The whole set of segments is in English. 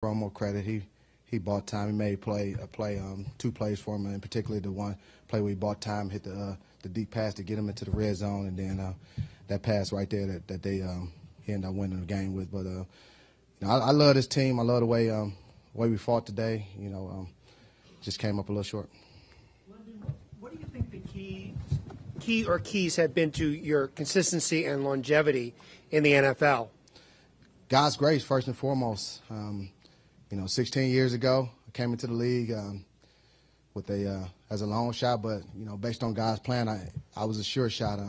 Romo credit. He bought time. He made two plays for him, and particularly the one play where he bought time, hit the deep pass to get him into the red zone, and then that pass right there that they he ended up winning the game with. But I love this team. I love the way we fought today. Just came up a little short. London, what do you think the key or keys have been to your consistency and longevity in the NFL? God's grace, first and foremost. 16 years ago, I came into the league with as a long shot, but based on God's plan, I was a sure shot.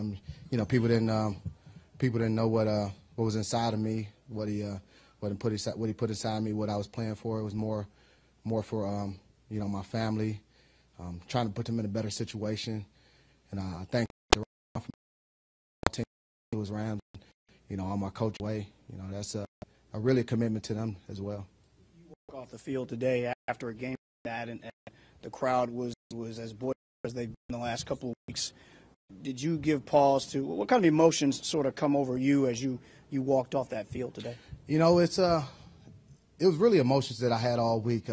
People didn't know what was inside of me, what he put inside me, what I was playing for. It was more for my family, trying to put them in a better situation, and I thank the team was around, on my coach way. That's a really commitment to them as well. Off the field today after a game like that, and the crowd was as boisterous as they've been the last couple of weeks. Did you give pause to what kind of emotions sort of come over you as you walked off that field today? It was really emotions that I had all week.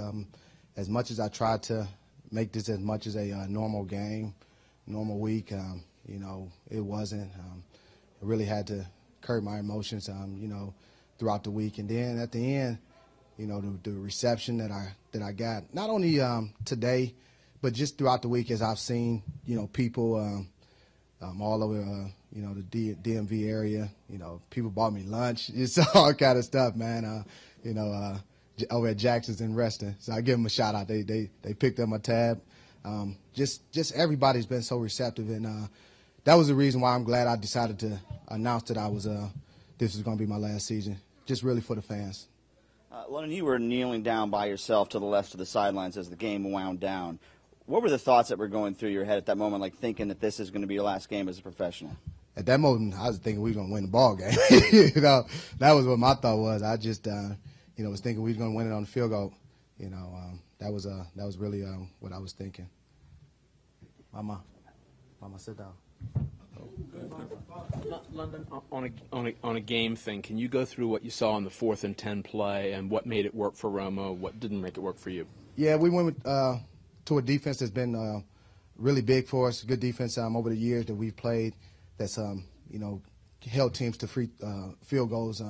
As much as I tried to make this as much as a normal game, normal week, it wasn't. I really had to curb my emotions, throughout the week, and then at the end. The reception that I got, not only today, but just throughout the week as I've seen, people all over, the DMV area, people bought me lunch. It's all kind of stuff, man. Over at Jackson's in Reston. So I give them a shout out. They picked up my tab. Just everybody's been so receptive, and that was the reason why I'm glad I decided to announce that this was going to be my last season, just really for the fans. London, you were kneeling down by yourself to the left of the sidelines as the game wound down. What were the thoughts that were going through your head at that moment, like thinking that this is going to be your last game as a professional? At that moment, I was thinking we were going to win the ball game. That was what my thought was. I just, was thinking we were going to win it on the field goal. That was really what I was thinking. Mama, sit down. London, on a game thing, can you go through what you saw on the 4th and 10 play and what made it work for Romo, what didn't make it work for you? Yeah, we went to a defense that's been really big for us, good defense over the years that we've played that's, held teams to free field goals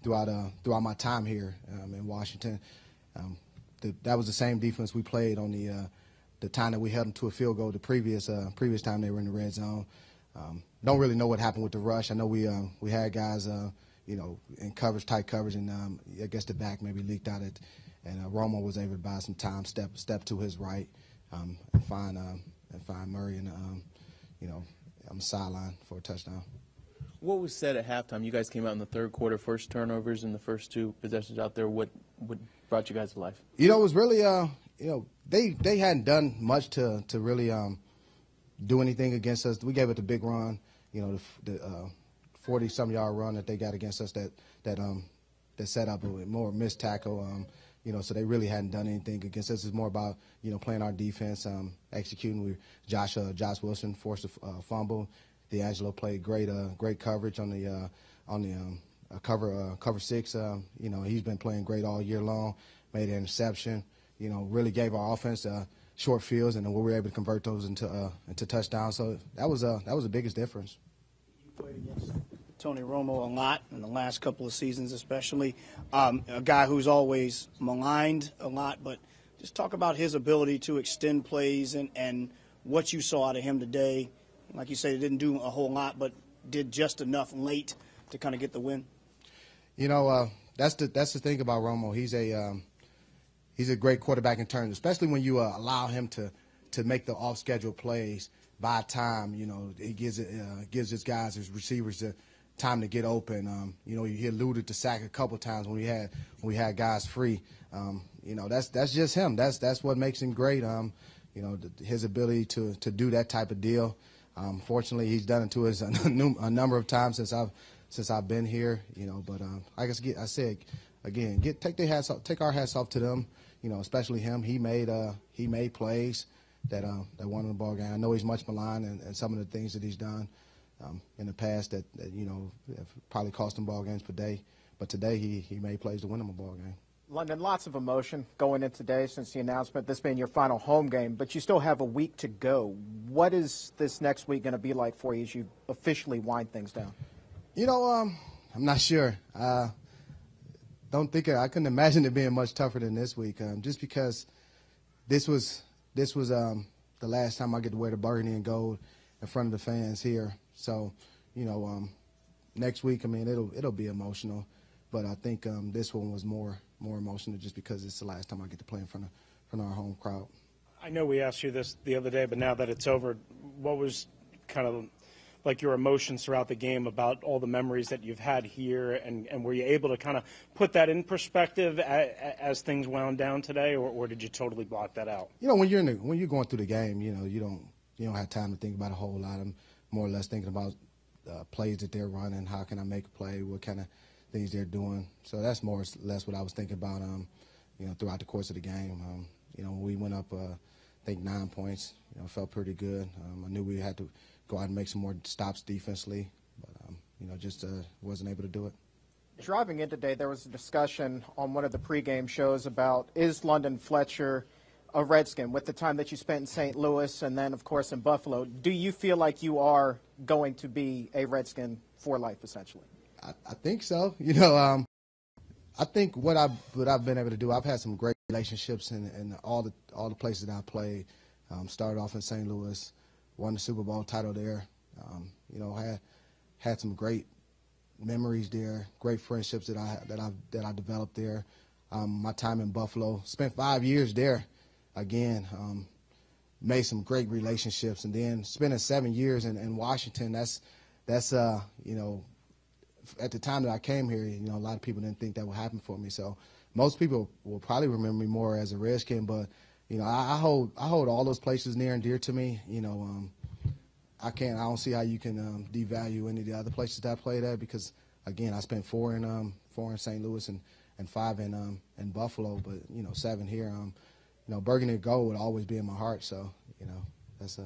throughout my time here in Washington. That was the same defense we played on the time that we held them to a field goal the previous time they were in the red zone. Don't really know what happened with the rush. I know we had guys, in coverage, tight coverage, and I guess the back maybe leaked out it, and Romo was able to buy some time, step to his right, and find Murray and on the sideline for a touchdown. What was said at halftime? You guys came out in the third quarter, first turnovers in the first 2 possessions out there. What brought you guys to life? It was really they hadn't done much to really do anything against us. We gave it the big run, the 40-some yard run that they got against us that set up a more missed tackle. So they really hadn't done anything against us. It's more about playing our defense, executing. Josh Wilson forced a fumble. D'Angelo played great coverage on the cover 6. He's been playing great all year long. Made an interception. Really gave our offense short fields, and we were able to convert those into touchdowns. So that was the biggest difference. You played against Tony Romo a lot in the last couple of seasons, especially a guy who's always maligned a lot. But just talk about his ability to extend plays and what you saw out of him today. Like you said, he didn't do a whole lot, but did just enough late to kind of get the win. That's the thing about Romo. He's a great quarterback in terms, especially when you allow him to make the off-schedule plays by time. He gives his guys, his receivers, the time to get open. He alluded to sack a couple times when we had guys free. That's just him. That's what makes him great. His ability to do that type of deal. Fortunately, he's done it to us a number of times since I've been here. But I said again, take our hats off to them. Especially him. He made plays that won the ball game. I know he's much maligned and some of the things that he's done in the past that have probably cost him ball games per day. But today he made plays to win him a ball game. London, lots of emotion going in today since the announcement, this being your final home game, but you still have a week to go. What is this next week going to be like for you as you officially wind things down? I'm not sure. Don't think I couldn't imagine it being much tougher than this week, just because this was the last time I get to wear the burgundy and gold in front of the fans here. So, next week, it'll be emotional, but I think this one was more emotional just because it's the last time I get to play in front of our home crowd. I know we asked you this the other day, but now that it's over, what was kind of like your emotions throughout the game about all the memories that you've had here, and were you able to kind of put that in perspective as things wound down today, or did you totally block that out? When you're going through the game, you don't have time to think about a whole lot. I'm more or less thinking about plays that they're running, how can I make a play, what kind of things they're doing. So that's more or less what I was thinking about, throughout the course of the game. When we went up, I think 9 points, felt pretty good. I knew we had to go out and make some more stops defensively, but, just wasn't able to do it. Driving in today, there was a discussion on one of the pregame shows about, is London Fletcher a Redskin with the time that you spent in St. Louis and then, of course, in Buffalo? Do you feel like you are going to be a Redskin for life, essentially? I think so. I think what I've been able to do, I've had some great relationships in all the places that I played. Started off in St. Louis, won the Super Bowl title there. Had some great memories there, great friendships that I developed there. My time in Buffalo, spent 5 years there. Again, made some great relationships, and then spending 7 years in Washington. That's at the time that I came here, a lot of people didn't think that would happen for me. So most people will probably remember me more as a Redskin, but I hold all those places near and dear to me. I don't see how you can devalue any of the other places that I played at, because again, I spent four in St. Louis and 5 in Buffalo, but 7 here. Burgundy and gold would always be in my heart. So that's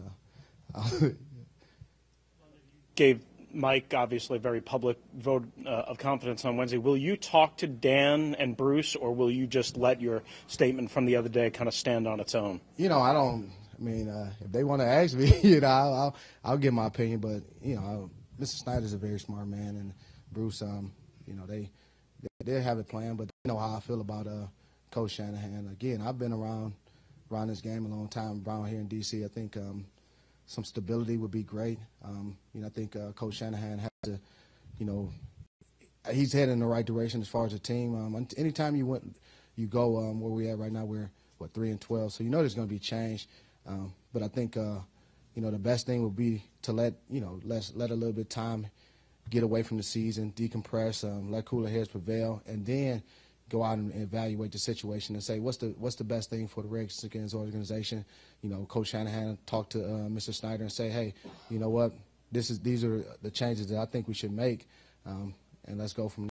Gave Mike, obviously, a very public vote of confidence on Wednesday. Will you talk to Dan and Bruce, or will you just let your statement from the other day kind of stand on its own? I don't. If they want to ask me, I'll give my opinion. But Mr. Snyder's a very smart man, and Bruce, they have it planned, but they know how I feel about Coach Shanahan. Again, I've been around this game a long time, around here in D.C. I think some stability would be great. I think Coach Shanahan has to, he's heading in the right direction as far as the team. Anytime you go where we're at right now, we're 3-12, so there's going to be change. But I think the best thing would be to let a little bit of time get away from the season, decompress, let cooler heads prevail, and then go out and evaluate the situation and say what's the best thing for the Redskins organization. Coach Shanahan talk to Mr. Snyder and say, hey, you know what, these are the changes that I think we should make, and let's go from there.